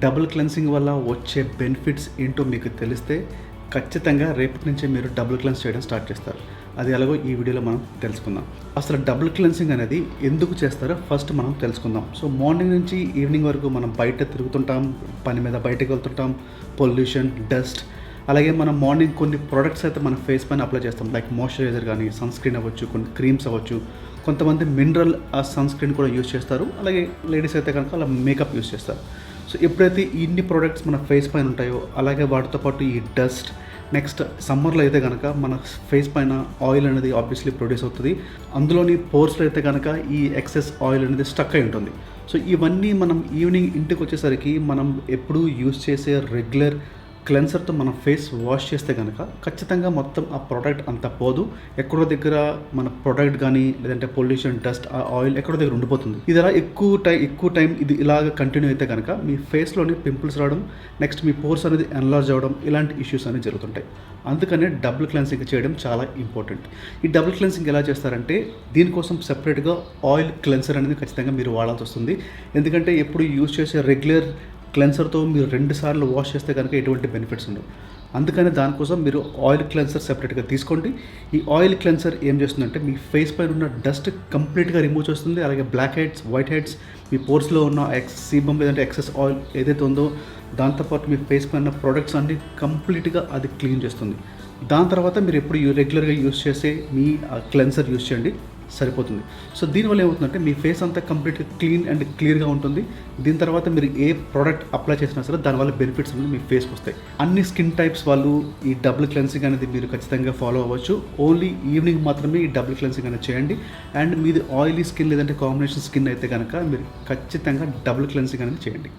Double cleansing వల్ల వచ్చే benefits ఏంటో మీకు తెలిస్తే ఖచ్చితంగా రేపటి నుంచే మీరు డబుల్ క్లెన్స్ చేయడం స్టార్ట్ చేస్తారు. అది ఎలాగో ఈ వీడియోలో మనం తెలుసుకుందాం. అసలు డబుల్ క్లెన్సింగ్ అనేది ఎందుకు చేస్తారో ఫస్ట్ మనం తెలుసుకుందాం. సో మార్నింగ్ నుంచి ఈవినింగ్ వరకు మనం బయట తిరుగుతుంటాం, పని మీద బయటకు వెళ్తుంటాం, పొల్యూషన్, డస్ట్. అలాగే మనం మార్నింగ్ కొన్ని ప్రోడక్ట్స్ అయితే మన ఫేస్ పైన అప్లై చేస్తాం, లైక్ మాయిశ్చరైజర్ కానీ, సన్ స్క్రీన్ అవ్వచ్చు, కొన్ని క్రీమ్స్ అవ్వచ్చు, కొంతమంది మినరల్ సన్ స్క్రీన్ కూడా యూజ్ చేస్తారు. అలాగే లేడీస్ అయితే కనుక అలా మేకప్ యూజ్ చేస్తారు. సో ఎప్పుడైతే ఇన్ని ప్రోడక్ట్స్ మన ఫేస్ పైన ఉంటాయో, అలాగే వాటితో పాటు ఈ డస్ట్, నెక్స్ట్ సమ్మర్లో అయితే కనుక మన ఫేస్ పైన ఆయిల్ అనేది ఆబ్వియస్లీ ప్రొడ్యూస్ అవుతుంది. అందులోని పోర్స్లో అయితే కనుక ఈ ఎక్సెస్ ఆయిల్ అనేది స్టక్ అయి ఉంటుంది. సో ఇవన్నీ మనం ఈవినింగ్ ఇంటికి వచ్చేసరికి మనం ఎప్పుడూ యూజ్ చేసే రెగ్యులర్ క్లెన్సర్తో మనం ఫేస్ వాష్ చేస్తే కనుక ఖచ్చితంగా మొత్తం ఆ ప్రోడక్ట్ అంత పోదు. ఎక్కడో దగ్గర మన ప్రోడక్ట్ కానీ, లేదంటే పొల్యూషన్, డస్ట్, ఆ ఆయిల్ ఎక్కడో దగ్గర ఉండిపోతుంది. ఇది అలా ఎక్కువ టైం ఇది ఇలాగ కంటిన్యూ అయితే కనుక మీ ఫేస్లోని పింపుల్స్ రావడం, నెక్స్ట్ మీ పోర్స్ అనేది ఎన్లార్జ్ అవ్వడం, ఇలాంటి ఇష్యూస్ అనేవి జరుగుతుంటాయి. అందుకనే డబుల్ క్లెన్సింగ్ చేయడం చాలా ఇంపార్టెంట్. ఈ డబుల్ క్లెన్సింగ్ ఎలా చేస్తారంటే, దీనికోసం సెపరేట్గా ఆయిల్ క్లెన్సర్ అనేది ఖచ్చితంగా మీరు వాడాల్సి వస్తుంది. ఎందుకంటే ఎప్పుడు యూజ్ చేసే రెగ్యులర్ క్లెన్సర్తో మీరు 2 సార్లు వాష్ చేస్తే కనుక ఎటువంటి బెనిఫిట్స్ ఉండవు. అందుకని దానికోసం మీరు ఆయిల్ క్లెన్సర్ సెపరేట్గా తీసుకోండి. ఈ ఆయిల్ క్లెన్సర్ ఏం చేస్తుందంటే మీ ఫేస్ పైన ఉన్న డస్ట్ కంప్లీట్గా రిమూవ్ చేస్తుంది. అలాగే బ్లాక్ హెడ్స్, వైట్ హెడ్స్, మీ పోర్స్లో ఉన్న సీబమ్ లేదంటే ఎక్సెస్ ఆయిల్ ఏదైతే ఉందో దాంతోపాటు మీ ఫేస్ పైన ప్రోడక్ట్స్ అన్ని కంప్లీట్గా అది క్లీన్ చేస్తుంది. దాని తర్వాత మీరు ఎప్పుడు రెగ్యులర్గా యూజ్ చేసే మీ క్లెన్సర్ యూజ్ చేయండి, సరిపోతుంది. సో దీనివల్ల ఏమవుతుందంటే మీ ఫేస్ అంతా కంప్లీట్గా క్లీన్ అండ్ క్లియర్గా ఉంటుంది. దీని తర్వాత మీరు ఏ ప్రోడక్ట్ అప్లై చేసినా సరే దానివల్ల బెనిఫిట్స్ అనేది మీ ఫేస్కి వస్తాయి. అన్ని స్కిన్ టైప్స్ వాళ్ళు ఈ డబుల్ క్లెన్సింగ్ అనేది మీరు ఖచ్చితంగా ఫాలో అవ్వచ్చు. ఓన్లీ ఈవినింగ్ మాత్రమే ఈ డబుల్ క్లెన్సింగ్ అనేది చేయండి. అండ్ మీది ఆయిలీ స్కిన్ లేదంటే కాంబినేషన్ స్కిన్ అయితే కనుక మీరు ఖచ్చితంగా డబుల్ క్లెన్సింగ్ అనేది చేయండి.